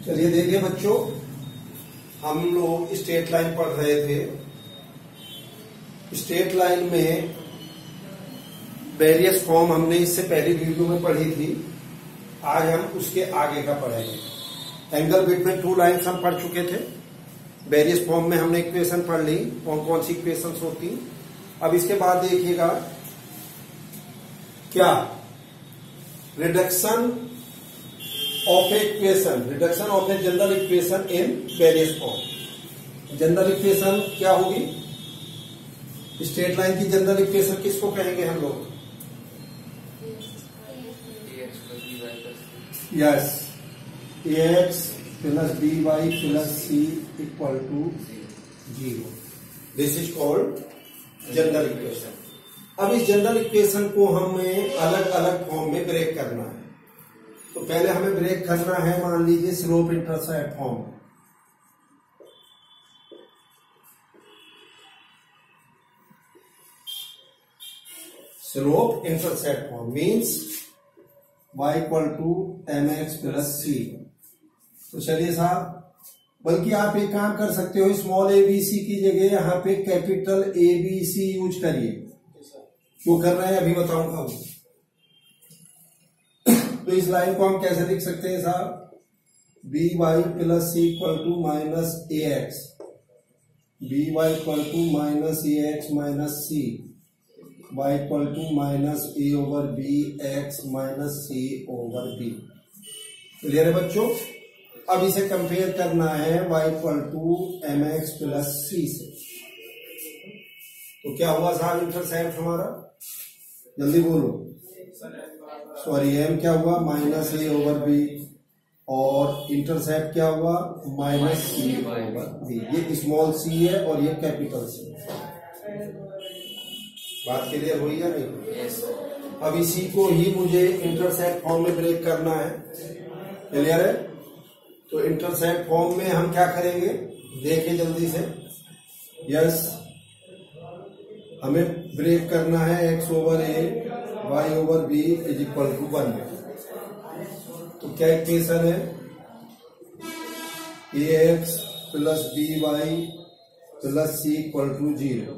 चलिए देखिए बच्चों, हम लोग स्ट्रेट लाइन पढ़ रहे थे। स्ट्रेट लाइन में वेरियस फॉर्म हमने इससे पहली वीडियो में पढ़ी थी। आज हम उसके आगे का पढ़ेंगे। एंगल बिटवीन टू लाइन्स हम पढ़ चुके थे। वेरियस फॉर्म में हमने इक्वेशन पढ़ ली, कौन कौन सी इक्वेशंस होती। अब इसके बाद देखिएगा क्या reduction of equation, reduction of a general equation in various form. General equation क्या होगी? स्ट्रेट लाइन की जनरल इक्वेशन किसको कहेंगे हम लोग? Yes, ax plus by plus c equal to 0। This is called general equation. अब इस जनरल इक्वेशन को हमें अलग अलग फॉर्म में ब्रेक करना है। तो पहले हमें ब्रेक करना है, मान लीजिए slope intercept form. Slope intercept form means y equal to mx plus c। तो चलिए साहब, बल्कि आप एक काम कर सकते हो, स्मॉल abc की जगह यहाँ पे कैपिटल ABC यूज करिए। क्यों कर रहे हैं अभी बताऊंगा। तो इस लाइन को हम कैसे लिख सकते हैं साहब? by plus c equal to minus ax, by equal to minus ax minus c, y equal to minus a over b x minus c over b। Clear है बच्चों? अब इसे कंपेयर करना है y equal to mx plus c से। तो क्या हुआ साहब इंटरसेप्ट हमारा? जल्दी बोलो। सॉरी, m क्या हुआ? माइनस a ओवर b, और इंटरसेप्ट क्या हुआ? Minus c over b। ये स्मॉल c है और ये कैपिटल c है। बात क्लियर हुई या नहीं? yes, अब इसी को ही मुझे इंटरसेप्ट फॉर्म में ब्रेक करना है। क्लियर है? तो इंटरसेप्ट फॉर्म में हम क्या करेंगे देखिए जल्दी से। यस, हमें ब्रेक करना है x over a, y over b is equal to 1। तो क्या इक्वेशन है? ax plus by plus c equal to 0,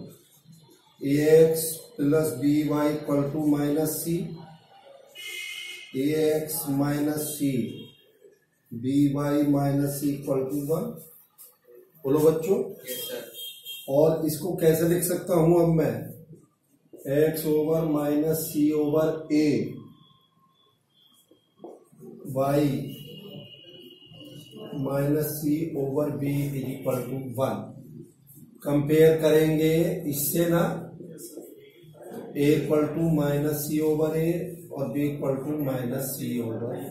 ax plus by equal to minus c, ax minus c, by minus c equal to 1। बोलो बच्चों। और इसको कैसे लिख सकता हूं अब मैं? x over minus c over a, y minus c over b is equal to 1। Compare करेंगे इससे ना, a equal to minus c over a और b equal to minus c over a।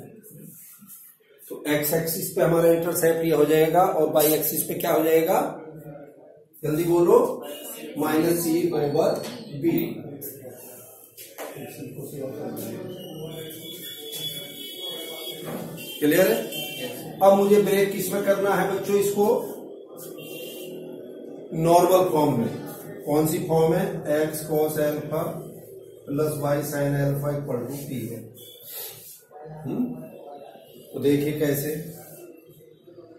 तो x एक्सिस पे हमारा intercept ये हो जाएगा और y एक्सिस पे क्या हो जाएगा? जल्दी बोलो। Minus c over b। Clear है? अब मुझे ब्रेक किसमें करना है बच्चों? इसको नॉर्मल फॉर्म में। कौन सी फॉर्म है? x cos alpha plus y sin alpha equal to p है। तो देखिए कैसे,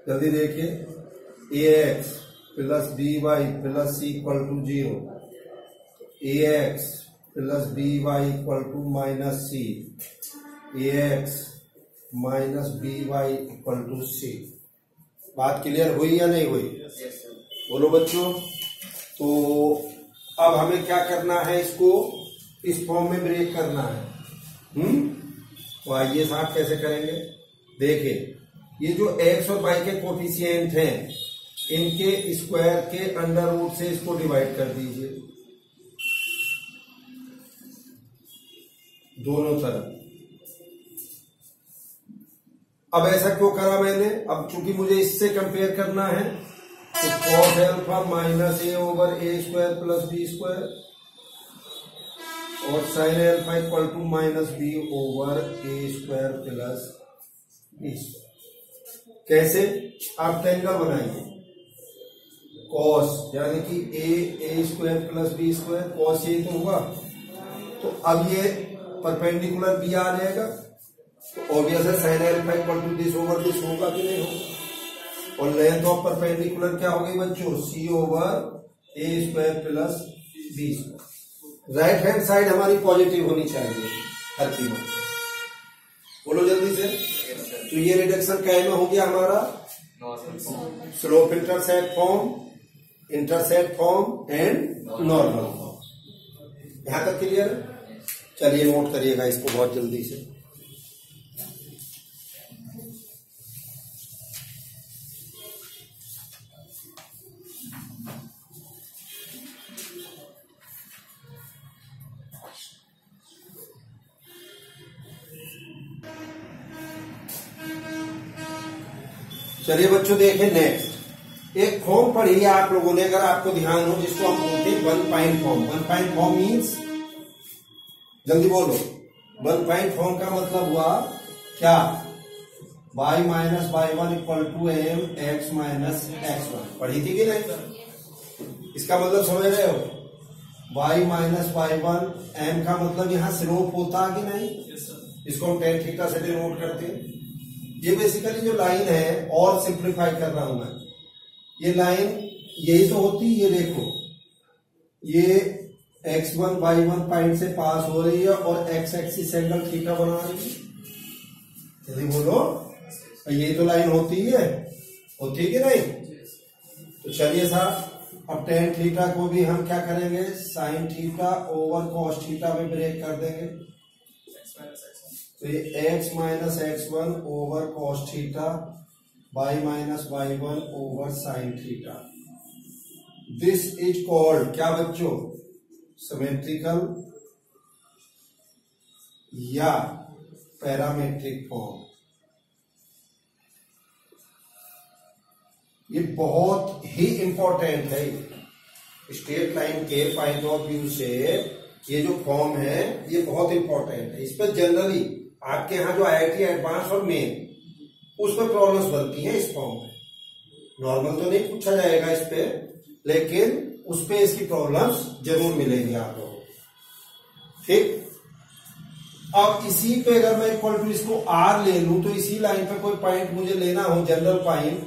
जल्दी देखिए। ax plus by plus c equal to 0, ax plus by equal to minus c, ax minus by equal to c। बात clear हुई या नहीं हुई? बोलो बच्चों। तो अब हमें क्या करना है? इसको इस फॉर्म में ब्रेक करना है। तो आइए साहब कैसे करेंगे। देखिए, ये जो x और y के कोफिशिएंट हैं, इनके स्क्वायर के अंडर रूट से इसको डिवाइड कर दीजिए दोनों तरफ। अब ऐसा क्यों करा मैंने? अब चूंकि मुझे इससे कंपेयर करना है, तो cos alpha minus a over a square plus b square और sin alpha equal to minus b over a square plus b। कैसे? आप ट्रायंगल बनाइए। cos यानी कि a square plus b square, cos a तो हुआ। तो अब ये परपेंडिकुलर b आ जाएगा, तो ऑब्वियस है sine alpha equal to this over this होगा कि नहीं होगा। और लेंथ ऑफ परपेंडिकुलर क्या हो गई बच्चों, C over A square plus B square. Right hand side हमारी पॉजिटिव होनी चाहिए हर कीमत। बोलो जल्दी से। तो ये रिडक्शन क्या में हो गया हमारा, slope intercept form and normal form. यहां तक क्लियर। चलिए नोट करिएगा इसको बहुत जल्दी से। चलिए बच्चों देखें नेक्स्ट एक फॉर्म पढ़ी है आप लोगों ने, अगर आपको ध्यान हो, जिसको हम बोलते हैं one point form. One point form means, जल्दी बोलो, वन पॉइंट फॉर्म का मतलब हुआ क्या, y minus y1 equal to m x minus x1। पढ़ी थी कि नहीं? इसका मतलब समझ रहे हो, y माइनस y1 m का मतलब यहां स्लोप होता कि नहीं? इसको हम tan थीटा से डिनोट करते हैं। ये बेसिकली जो लाइन है, और सिंप्लीफाई कर रहा हूं मैं, ये लाइन यही तो होती, ये देखो, ये x1 y1 पॉइंट से पास हो रही है और x एक्सिस एंगल थीटा बना रही है। जल्दी बोलो, ये तो लाइन होती है कि नहीं? तो चलिए साहब, अब tan थीटा को भी हम क्या करेंगे, sine theta over cos theta में ब्रेक कर देंगे। तो ये x minus x1 over cos theta, y minus y1 over sine theta. This is called क्या बच्चों, सिमेट्रिकल या पैरामेट्रिक फॉर्म। ये बहुत ही इंपॉर्टेंट है। स्ट्रेट लाइन के पॉइंट ऑफ व्यू से ये जो फॉर्म है ये बहुत इंपॉर्टेंट है। इस पर जनरली आपके यहाँ जो IIT एडवांस और मेन, उस पर प्रॉब्लम्स बनती हैं इस फॉर्म में। नॉर्मल तो नहीं पूछा जाएगा इस पे, लेकिन उस पे इसकी प्रॉब्लम्स जरूर मिलेंगी आप लोगों को। ठीक, अब इसी पे अगर मैं इक्वल टू इसको R ले लूं, तो इसी लाइन पे कोई पॉइंट मुझे लेना हो, जनरल पॉइंट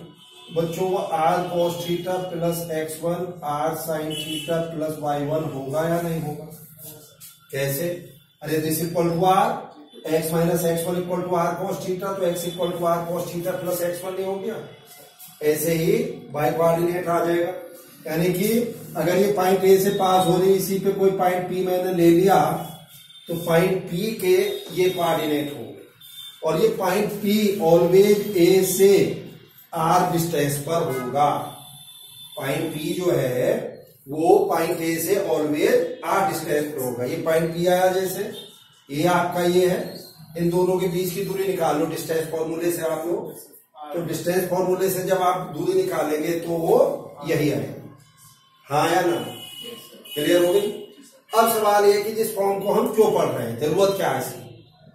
बच्चों, वो R cos theta plus x1 R sin theta plus y1 होगा या नहीं होगा? कैसे? अरे this equal to R, x minus x1 equal to R cos theta, तो x equal to R cos theta plus x1 नहीं हो गया? ऐसे ही y कोऑर्डिनेट आ जाएगा। यानी कि अगर ये पॉइंट A से पास हो रही, इसी पे कोई पॉइंट P मैंने ले लिया, तो पॉइंट P के ये कोऑर्डिनेट होंगे, और ये पॉइंट P ऑलवेज A से R डिस्टेंस पर होगा। पॉइंट P जो है वो पॉइंट A से ऑलवेज R डिस्टेंस पर होगा। ये पॉइंट P आया, जैसे ये आपका ये है, इन दोनों के बीच की दूरी निकाल लो डिस्टेंस फॉर्मूले से आप लोग। तो डिस्टेंस फॉर्मूले से जब आप दूरी निकालेंगे तो वो यही आएगा। हाँ या ना? क्लियर हो गई? अब सवाल ये कि जिस फॉर्म को हम क्यों पढ़ रहे हैं, जरूरत क्या है इसकी,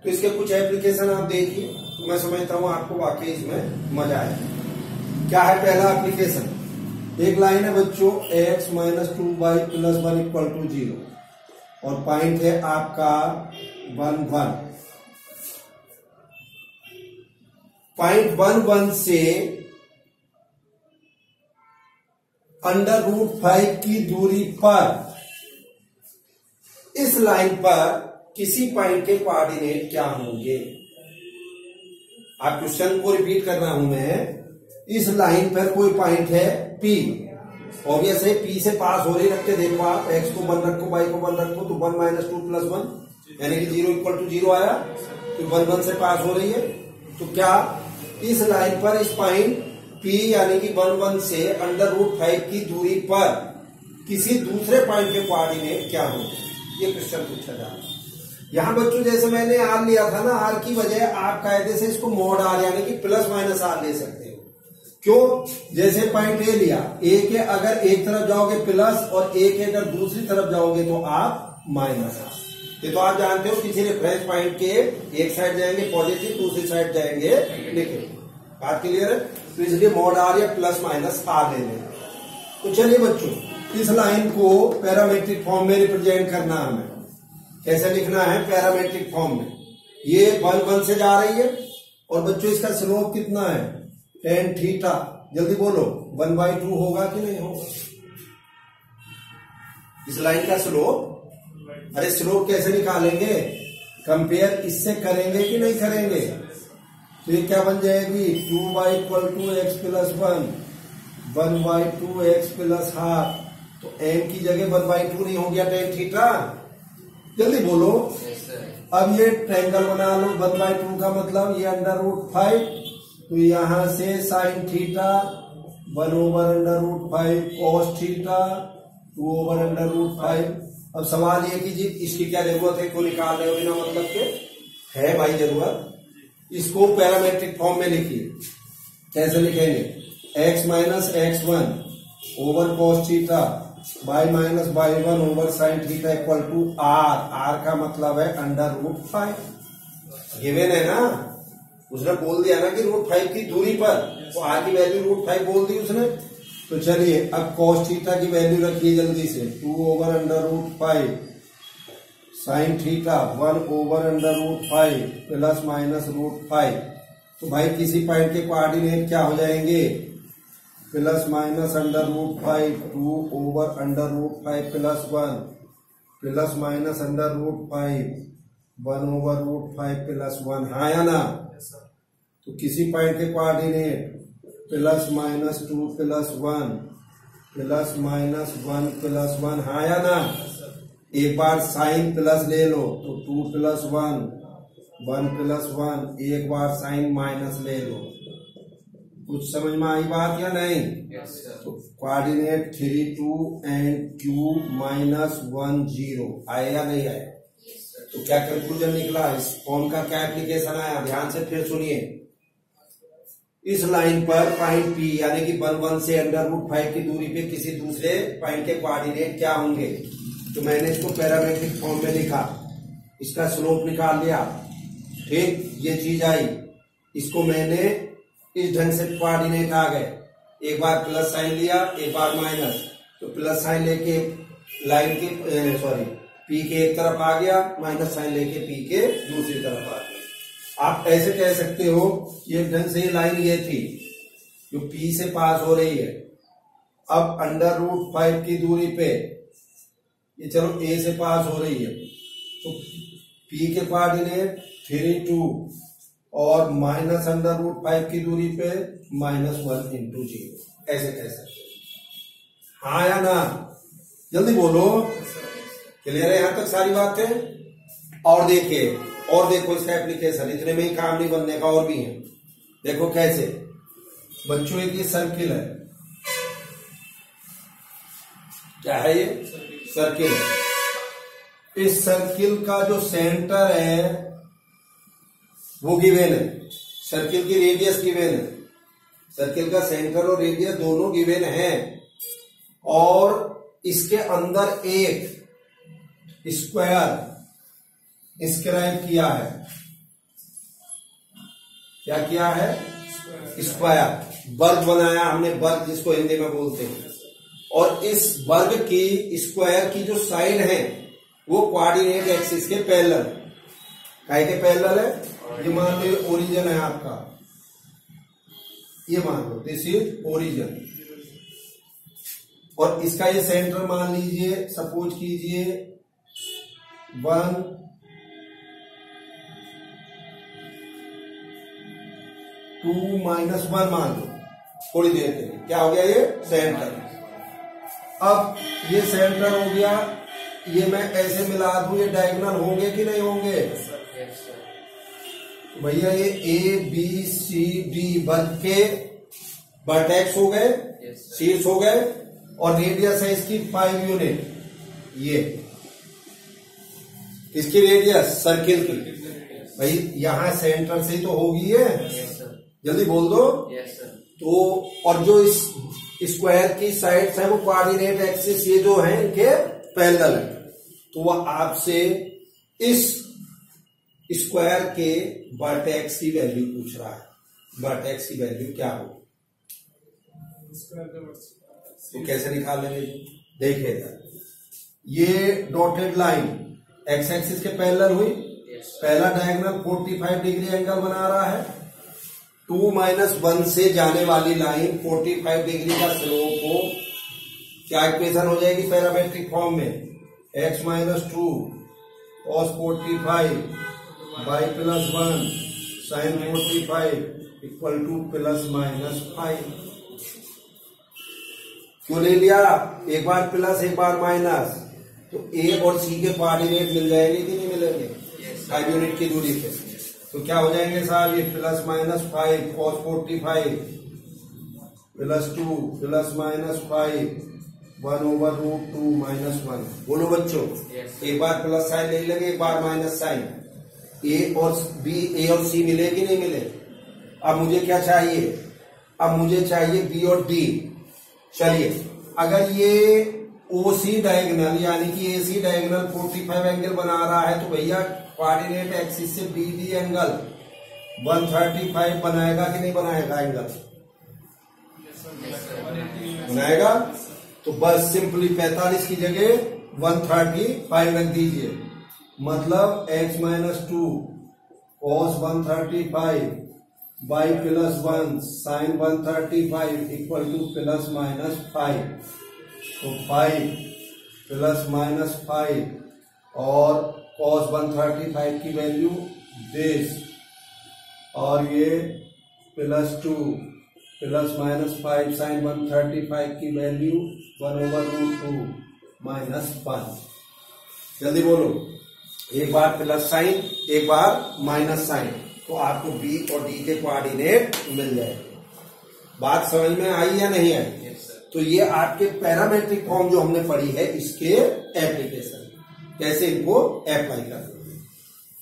तो इसके कुछ एप्लीकेशन आप देखिए, तो मैं समझता हूं आपको वाकई इसमें मजा आएगा। क्या है पहला एप्लीकेशन? एक लाइन है बच्चों, x minus 2y plus 1 equal to 0, और पॉइंट है आपका 1 1। पॉइंट 1 1 से √5 की दूरी पर इस लाइन पर किसी पॉइंट के कोऑर्डिनेट क्या होंगे? आप क्वेश्चन को रिपीट कर रहा हूं मैं। इस लाइन पर कोई पॉइंट है P, ऑब्वियस है P से पास हो रही, रखते देखो आप, x को 1 रखो, y को 1 रखो, तो 1 माइनस 2 प्लस 1 यानी कि 0 इक्वल टू 0 आया, तो 1 1 से पास हो रही है। तो क्या इस लाइन पर इस पॉइंट P यानी कि 1 1 से √5 की दूरी पर किसी दूसरे पॉइंट के कोऑर्डिनेट क्या होंगे? ये क्वेश्चन पूछा जा रहा है। यहां बच्चों जैसे मैंने R लिया था ना, R की वजह आप कायदे से इसको mod R यानी कि प्लस माइनस R ले सकते हो। क्यों? जैसे पॉइंट A लिया, A के अगर एक तरफ जाओगे प्लस और A के अगर दूसरी तरफ जाओगे तो आप माइनस R। ये तो आप जानते हो, किसी रेफरेंस पॉइंट के एक साइड जाएंगे पॉजिटिव, दूसरी साइड जाएंगे नेगेटिव। बात क्लियर है? तो इसलिए mod R या प्लस माइनस R ले लेंगे। तो चलिए बच्चों, इस लाइन को पैरामेट्रिक फॉर्म में रिप्रेजेंट करना हमें। कैसे लिखना है पैरामेट्रिक फॉर्म में? ये 1 से जा रही है और बच्चों इसका स्लोप कितना है tan थीटा। जल्दी बोलो 1/2 होगा कि नहीं होगा इस लाइन का स्लोप। अरे स्लोप कैसे निकालेंगे, कंपेयर इससे करेंगे कि नहीं करेंगे। तो ये क्या बन जाएगी 2y=x+1 1/2x+½ तो m की जगह 1/2 नहीं हो गया tan थीटा। जल्दी बोलो। अब ये ट्रायंगल बना लो 1/2 का मतलब ये √5 तो यहां से sin थीटा 1/√5 cos थीटा 2/√5। अब सवाल ये कि जी इसकी क्या जरूरत है, को निकाल रहे हो बिना मतलब के। है भाई जरूरत। इसको पैरामेट्रिक फॉर्म में लिखिए। कैसे लिखेंगे x - x1 over cos theta y - y1 over sin theta equal to r का मतलब है √5। गिवन है ना, उसने बोल दिया ना कि √5 की दूरी पर, तो r की वैल्यू √5 बोल दी उसने। तो चलिए अब cos थीटा की वैल्यू रखिए जल्दी से 2/√5 sin थीटा 1/√5 प्लस माइनस √5। तो भाई किसी पॉइंट के कोऑर्डिनेट क्या हो जाएंगे plus minus √5 2/√5 plus 1 plus minus √5 1/√5 plus 1। हाँ या ना। तो किसी पॉइंट के coordinate plus minus 2 plus 1 plus minus 1 plus 1। हाँ या ना। एक बार साइन प्लस ले लो तो 2 प्लस 1 1 प्लस 1। एक बार साइन माइनस ले लो। कुछ समझ में आई बात या नहीं। तो कोऑर्डिनेट 3 2 एंड q -1 0 आया या नहीं आया। तो क्या कंक्लूजन निकला, इस फॉर्म का क्या एप्लीकेशन आया, ध्यान से फिर सुनिए। इस लाइन पर पॉइंट P यानी कि 1 से √5 की दूरी पे किसी दूसरे पॉइंट के कोऑर्डिनेट क्या होंगे। तो मैंने इसको पैरामेट्रिक फॉर्म में लिखा, इसका स्लोप निकाल लिया। ठीक, ये चीज आई। इसको मैंने इस ढंग से कोऑर्डिनेट आ गए, एक बार प्लस साइन लिया एक बार माइनस। तो प्लस साइन लेके लाइन के P के एक तरफ आ गया, माइनस साइन लेके P के दूसरी तरफ आ गया। आप ऐसे कह सकते हो ये ढंग से लाइन ये थी जो P से पास हो रही है। अब √5 की दूरी पे ये चलो A से पास हो रही है, तो P के कोऑर्डिनेट 3 2 और माइनस √5 की दूरी पे -1 × 0 ऐसे कह सकते हैं। हाँ या ना। जल्दी बोलो। क्लियर है यहां तक सारी बातें। और देखिए और देखो इसका एप्लीकेशन, इतने में ही काम नहीं बनने का, और भी है। देखो कैसे बच्चों, एक ये सर्किल है। क्या है ये सर्किल है। इस सर्किल का जो सेंटर है वो गिवन है, सर्किल की रेडियस गिवन है। सर्किल का सेंटर और रेडियस दोनों गिवन है और इसके अंदर एक स्क्वायर इंस्क्राइब किया है। क्या किया है, स्क्वायर, वर्ग बनाया हमने, वर्ग जिसको हिंदी में बोलते हैं। और इस वर्ग की स्क्वायर की जो साइड है वो कोऑर्डिनेट एक्सिस के पैरेलल। काहे के पैरेलल है, ये मान लो ओरिजिन है आपका, ये मान लो दिस इज ओरिजिन। और इसका ये सेंटर मान लीजिए, सपोज कीजिए 1 2 -1 मान लो थोड़ी देर के लिए। क्या हो गया ये सेंटर। अब ये सेंटर हो गया, ये मैं ऐसे मिला दूं, ये डायगोनल होंगे कि नहीं होंगे। भैया ये ABCD वर्ग के वर्टेक्स हो गए, शीर्ष हो गए, और रेडियस है इसकी 5 यूनिट। ये इसकी रेडियस सर्किल की, भाई यहां सेंटर से तो होगी ये। जल्दी बोल दो। तो और जो इस स्क्वायर की साइड्स है वो कोऑर्डिनेट एक्सिस ये जो है इनके पैरेलल है। तो वह आपसे इस स्क्वायर के वर्टेक्स की वैल्यू पूछ रहा है। वर्टेक्स की वैल्यू क्या होगी, तो कैसे निकालेंगे। देखिएगा, ये डॉटेड लाइन एक्स एक्सिस के पैरेलल हुई, पहला डायगोनल 45 डिग्री एंगल बना रहा है। 2 - 1 से जाने वाली लाइन 45 डिग्री का स्लोप हो, क्या इक्वेशन हो जाएगी पैरामेट्रिक फॉर्म में? x - 2 cos 45 y + 1 sin 45 equal to ±5। क्यों ले लिया? एक बार प्लस एक बार माइनस, तो ए और सी के कोऑर्डिनेट मिल जाएंगे कि नहीं मिलेंगे? 5 यूनिट की दूरी पे। तो क्या हो जाएंगे साहब? ये ±5 cos 45 +2 ±5 1/√2 - 1। बोलो बच्चों, एक बार प्लस साइन ले लेंगे, एक बार माइनस साइन। ए और सी मिले कि नहीं मिले? अब मुझे क्या चाहिए? अब मुझे चाहिए बी और डी। चलिए, अगर ये ओसी डायगोनल यानी कि एसी डायगोनल 45 एंगल बना रहा है, तो भैया कोऑर्डिनेट एक्सिस से बीडी एंगल 135 बनाएगा कि नहीं बनाएगा? एंगल बनाएगा। तो बस सिंपली 45 की जगह 135 रख दीजिए। मतलब x - 2 cos 135 y + 1 sin 135 equal to ±5। तो 5 ±5 और cos 135 की वैल्यू दिस, और ये +2 ±5 sin 135 की वैल्यू 1/√2 -1। जल्दी बोलो, एक बार प्लस साइन एक बार माइनस साइन, तो आपको बी और डी के कोऑर्डिनेट मिल जाएंगे। बात समझ में आई या नहीं आई? तो ये आपके पैरामेट्रिक फॉर्म जो हमने पढ़ी है, इसके एप्लीकेशन कैसे इनको अप्लाई करना,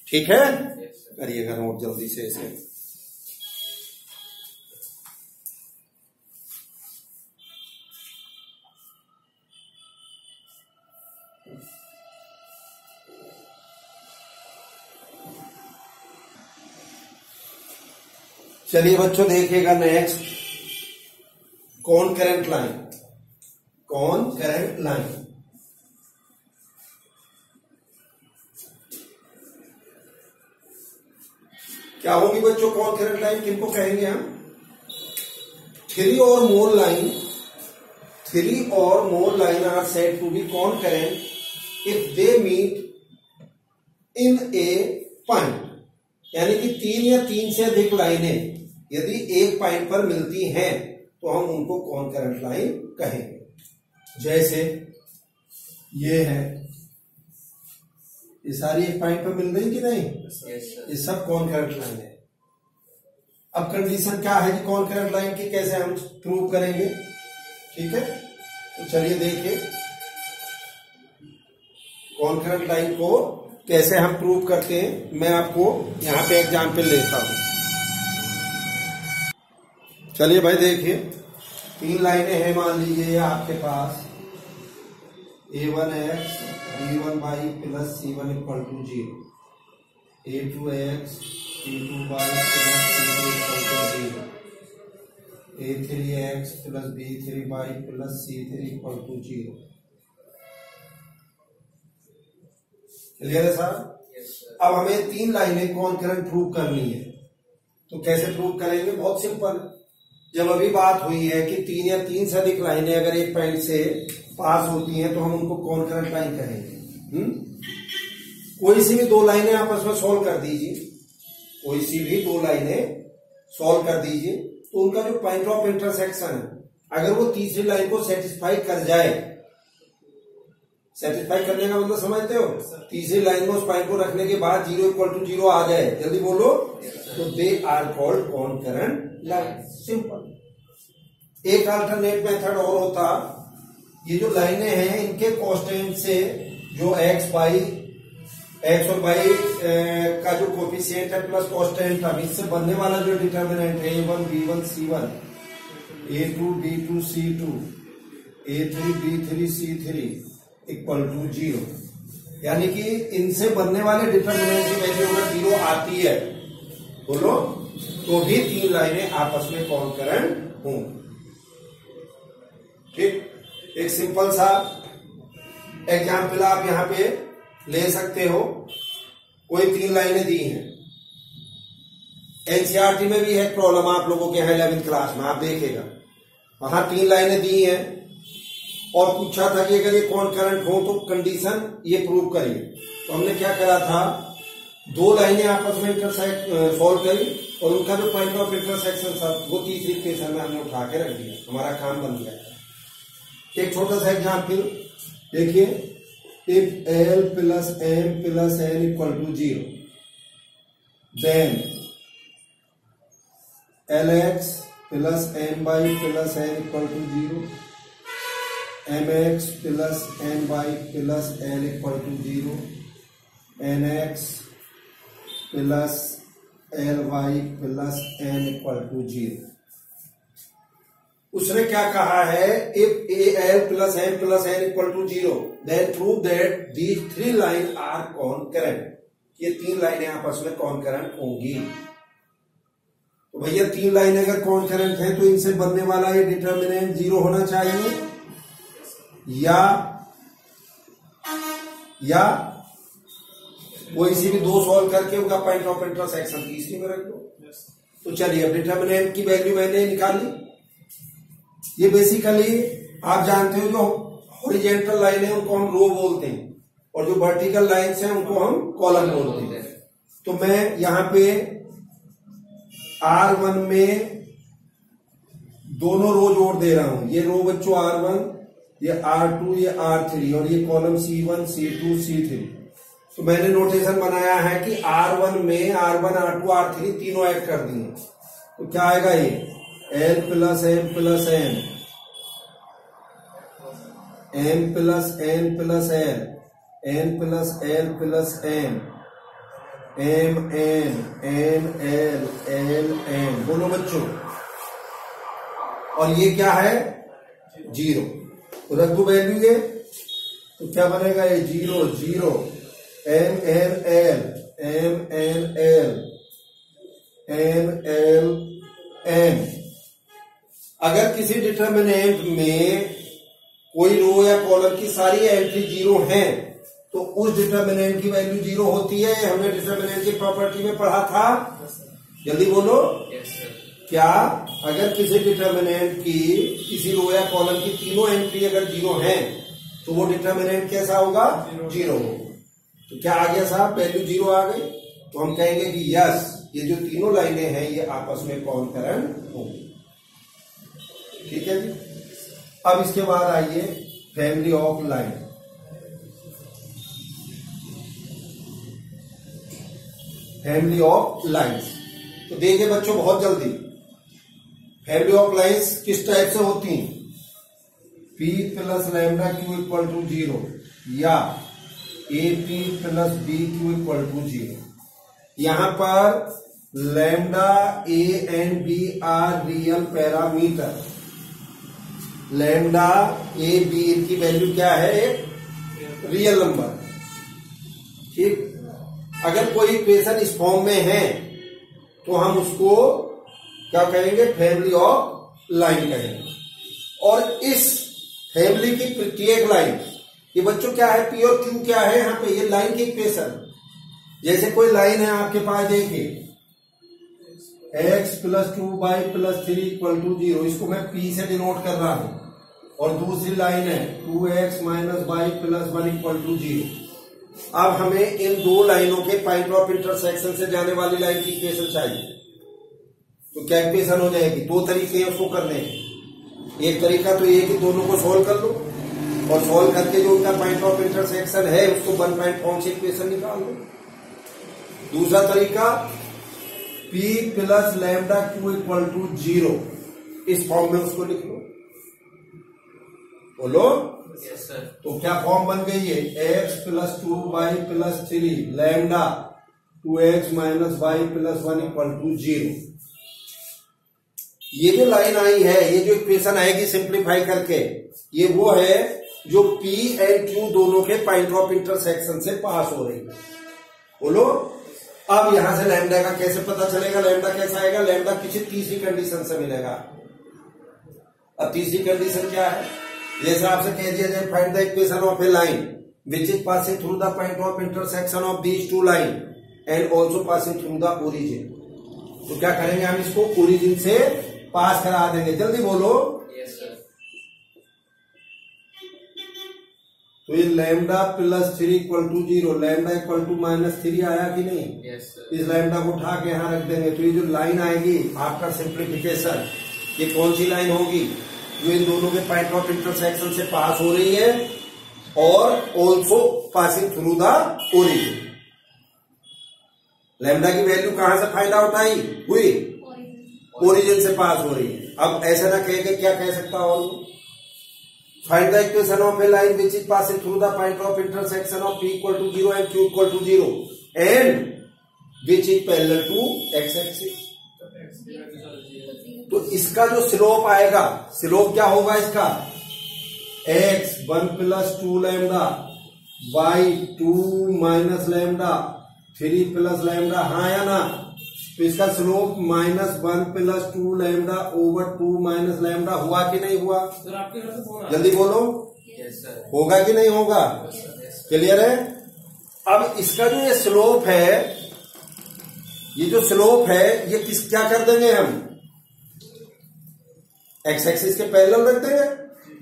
ठीक है? करिएगा नोट जल्दी से इसे। चलिए बच्चों, देखिएगा नेक्स्ट, कौन करंट लाइन। कौन करंट लाइन क्या होगी बच्चों? कौन करंट लाइन किनको कहेंगे हम? 3 or more line are said to be concurrent if they meet in a point। यानी कि 3 या 3 से अधिक लाइनें यदि एक पॉइंट पर मिलती हैं, तो हम उनको कॉन्करेंट लाइन कहेंगे। जैसे ये है, ये सारी एक पॉइंट पर मिल रही कि नहीं? ये सब कॉन्करेंट लाइन है। अब कंडीशन क्या है कि कॉन्करेंट लाइन की कैसे हम प्रूव करेंगे, ठीक है? तो चलिए देखिए, कॉन्करेंट लाइन को कैसे हम प्रूव करते हैं। मैं आपको यहां पे एग्जाम्पल लेता हूं। चलिए भाई देखिए, 3 लाइनें हैं मान लीजिए आपके पास, a1x b1y + c1 = 0, a2x b2y + c2 = 0, a3x + b3y + c3 = 0। Clear है सर? अब हमें 3 लाइनें कॉन्करेंट प्रूव करनी है, तो कैसे प्रूव करेंगे? बहुत सिंपल। जब अभी बात हुई है कि 3 या 3 से अधिक लाइनें अगर एक पॉइंट से पास होती हैं, तो हम उनको कॉन्करेंट लाइन कहेंगे। कोई सी भी 2 लाइनें आपस में सॉल्व कर दीजिए, कोई सी भी 2 लाइनें सॉल्व कर दीजिए, तो उनका जो पॉइंट ऑफ इंटरसेक्शन है, अगर वो तीसरी लाइन को सेटिस्फाई कर जाए, सेटिस्फाई करने का मतलब समझते हो? तीसरी लाइन में उस पॉइंट को रखने के बाद 0 = 0 आ जाए, जल्दी बोलो, तो they are called concurrent line. Simple. एक अल्टरनेट मेथड और होता, ये जो लाइनें हैं इनके कांस्टेंट से जो x और y का जो कोफिशिएंट है प्लस कांस्टेंट, अब इससे बनने वाला जो डिटर्मिनेंट है a1 b1 c1, a2 b2 c2, a3 b3 c3 = 0। यानी कि इनसे बनने वाले डिटर्मिनेंट की वैल्यू अगर 0 आती है, बोलो, तो भी 3 लाइनें आपस में कॉन्करेंट होंगी। ठीक, एक सिंपल सा एग्जाम्पल आप यहां पे ले सकते हो। कोई 3 लाइनें दी हैं। एनसीईआरटी में भी है प्रॉब्लम, आप लोगों के यहाँ 11th क्लास में आप देखेगा, वहां 3 लाइनें दी हैं और पूछा था कि अगर ये कॉन्करेंट हो तो कंडीशन ये प्रूव करिए। तो हमने क्या करा था, 2 लाइनें आपस में इंटरसेक्ट सॉल्व करी और उनका जो पॉइंट ऑफ इंटरसेक्शन था वो तीसरी इक्वेशन में हमने उठा के रख दिया, हमारा काम बन गया। एक छोटा सा एग्जाम्पल देखिए, if L plus M plus N equal to 0 then LX plus MY plus N equal to 0, MX plus MY plus N equal to 0, NX plus LY plus N equal to 0। उसने क्या कहा है, if AL plus M plus N equal to 0 then prove that these 3 line are concurrent, ये 3 लाइनें आपस में concurrent होंगी। तो भैया 3 लाइनें अगर कॉन्करेंट है तो इनसे बनने वाला ये डिटर्मिनेंट 0 होना चाहिए, या कोई सी भी 2 सॉल्व करके उनका पॉइंट ऑफ इंटरसेक्शन तीसरी में रख दो। तो चलिए अब डिटर्मिनेंट की वैल्यू मैंने निकाली। ये बेसिकली आप जानते हो जो हॉरिजॉन्टल लाइन है उनको हम रो बोलते हैं और जो वर्टिकल लाइंस हैं उनको हम कॉलम बोलते हैं। तो मैं यहां पे R1 में दोनों रो जोड़ दे रहा हूं, ये रो बच्चों R1, ये R2, ये R3 और ये कॉलम C1, C2, C3। तो मैंने नोटेशन बनाया है कि R1 में R1, R2, R3 तीनों ऐड कर दिए। तो क्या आएगा, ये L plus M plus N, M plus N plus L, N plus L plus M, M N N L L M, बोलो बच्चों। और ये क्या है, 0। तो रख दो वैल्यू ये, तो क्या बनेगा, ये 0 0 M N L M N L M L M। अगर किसी डिटर्मिनेंट में कोई रो या कॉलम की सारी एंट्री 0 हैं तो उस डिटर्मिनेंट की वैल्यू 0 होती है। हमने डिटर्मिनेंट की प्रॉपर्टी में पढ़ा था, जल्दी बोलो। क्या अगर किसी डिटर्मिनेंट की किसी रो या कॉलम की तीनों एंट्री अगर 0 हैं तो वो डिटर्मिनेंट कैसा होगा, 0 होगा। तो क्या आ गया साहब, वैल्यू 0 आ गई। तो हम कहेंगे कि यस, ये जो तीनों लाइनें हैं ये आपस में कॉन्करेंट होंगी। ठीक है जी। अब इसके बाद आइए family of line. Family of lines तो देखिए बच्चों बहुत जल्दी, फैमिली ऑफ लाइंस किस टाइप से होती हैं, P plus lambda Q equal to 0 या AP plus BQ equal to 0। यहां पर lambda A and B are real parameter. Lambda A B इनकी वैल्यू क्या है, एक रियल नंबर। ठीक, अगर कोई इक्वेशन इस फॉर्म में है तो हम उसको क्या कहेंगे, फैमिली ऑफ लाइन कहेंगे। और इस फैमिली की प्रत्येक लाइन, ये बच्चों क्या है, P और Q क्या है यहाँ पे, ये लाइन की इक्वेशन। जैसे कोई लाइन है आपके पास, देखिए x plus 2y plus 3 equal to 0, इसको मैं P से डिनोट कर रहा हूं। और दूसरी लाइन है 2x minus y plus 1 equal to 0। अब हमें इन दो लाइनों के पॉइंट ऑफ इंटरसेक्शन से जाने वाली लाइन की इक्वेशन चाहिए। तो क्या इक्वेशन हो जाएगी, दो तरीके हैं उसको करने के। एक तरीका तो ये कि दोनों को सोल्व कर लो और सोल्व करके जो उनका पॉइंट ऑफ इंटरसेक्शन है उसको वन पॉइंट फॉर्म से इक्वेशन निकाल लो। दूसरा तरीका P plus lambda Q equal to 0, इस फॉर्म में उसको लिख लो। बोलो यस सर। तो क्या फॉर्म बन गई है, x plus 2y plus 3 lambda 2x minus y plus 1 equal to 0। ये जो लाइन आई है, ये जो इक्वेशन आएगी सिंप्लीफाई करके, ये वो है जो P एंड Q दोनों के पॉइंट ऑफ इंटरसेक्शन से पास हो रही है। बोलो अब यहां से लैम्डा का कैसे पता चलेगा, लैम्डा कैसा आएगा, लैम्डा किसी तीसरी कंडीशन से मिलेगा। अब तीसरी कंडीशन क्या है, जैसे आपसे कह दिया जाए find the equation of a line which is passing through the point of intersection of these two line, and also passing through the origin. तो क्या करेंगे हम इसको ओरिजिन से पास करा देंगे। जल्दी बोलो। Yes sir. तो ये lambda plus 3 equal to 0, lambda equal to -3 आया कि नहीं? Yes sir. इस लैम्डा को उठा के यहां रख देंगे। तो ये जो लाइन आएगी आफ्टर सिंप्लीफिकेशन, ये कौन सी लाइन होगी? जो इन दोनों के पॉइंट ऑफ इंटरसेक्शन से पास हो रही है और also passing through the origin. Lambda की वैल्यू कहां से फाइंड आउट आई हुई? ओरिजिन से पास हो रही है। अब ऐसा ना कह के क्या कह सकता हो? Find the equation of a line which is passing through the point of intersection of P equal to 0 and Q equal to 0 and which is parallel to x axis. तो इसका जो स्लोप आएगा, स्लोप क्या होगा इसका? x 1 plus 2 lambda by 2 minus lambda 3 plus lambda, हाँ या ना? तो इसका slope -1 plus 2 lambda over 2 minus lambda हुआ कि नहीं हुआ? सर आपके घर से फोन जल्दी बोलो। Yes sir. होगा कि नहीं होगा? क्लियर है? अब इसका जो ये स्लोप है, ये जो स्लोप है ये क्या कर देंगे हम? एक्स एक्सिस के पैरेलल रख देंगे।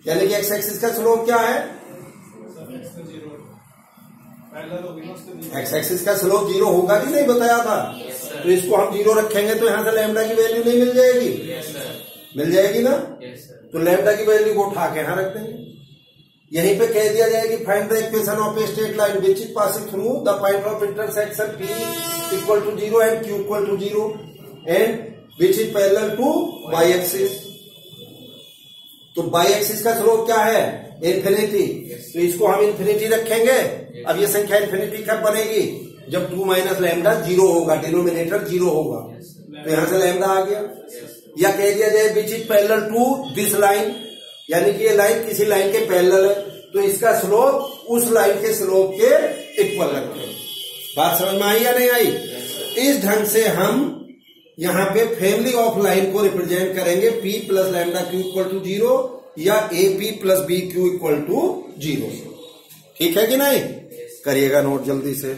यानी कि एक्स एक्सिस का स्लोप क्या है? एक्स एक्सिस का स्लोप 0 होगा कि नहीं बताया था? तो इसको हम 0 रखेंगे तो यहां से लैम्डा की वैल्यू नहीं मिल जाएगी? मिल जाएगी ना? तो लैम्डा की वैल्यू को उठा के यहां रख देंगे। यहीं पे कह दिया जाएगी find the equation of a straight line which is passing through the point of intersection P equal to 0 and Q equal to 0 and which is parallel to y axis. तो वाई एक्सिस का slope क्या है? Infinity. तो इसको हम infinity रखेंगे। अब ये संख्या इन्फिनिटी कब बनेगी? जब 2 माइनस लैम्डा 0 होगा, डिनोमिनेटर 0 होगा। तो यहां से लैम्डा आ गया। या कह दिया जाए which is parallel to this line, यानी कि ये लाइन किसी लाइन के पैरेलल है, तो इसका स्लोप उस लाइन के स्लोप के इक्वल रखें। बात समझ में आई या नहीं आई? इस ढंग से हम यहां पे फैमिली ऑफ लाइन को रिप्रेजेंट करेंगे P plus lambda Q equal to 0 या AP plus BQ equal to 0। ठीक है कि नहीं? करिएगा नोट जल्दी से।